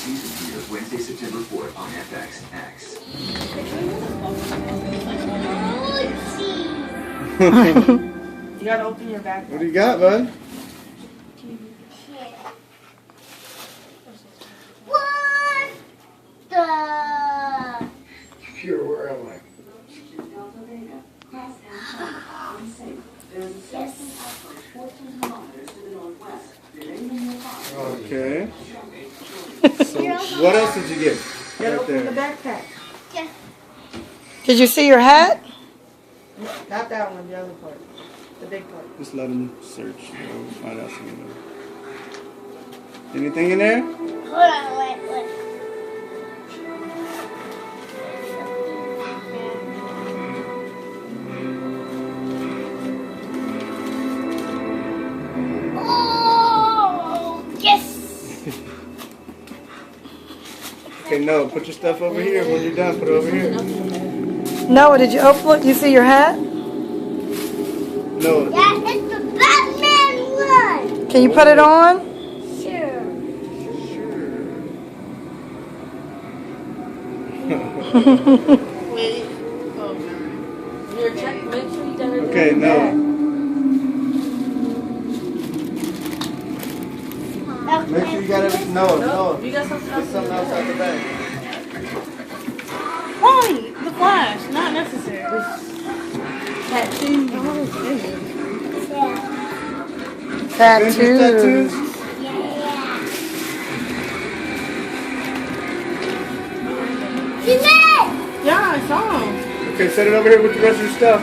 season premieres Wednesday, September 4th on FXX. You gotta open your backpack. What do you got, bud? What the? Pure, where am I? Okay. So, what else did you get? You gotta Right open the there. backpack. Did you see your hat? Not that one, the other part. The big part. Just let him search. We'll find out something. Anything in there? Hold on, wait. Oh, yes! Okay, no. Put your stuff over here. When you're done, put it over here. Noah, did you open it? You see your hat? No. Yeah, it's the Batman one! Can you put it on? Sure. Wait. Oh, your check, make sure you done it. Okay, no. Make sure you got everything. No. You got something Get else? something else out the bag. Why? The flash. Not necessary. Tattoo. Vintage Tattoo. tattoos? You did it! Yeah, I saw him. Okay, set it over here with the rest of your stuff.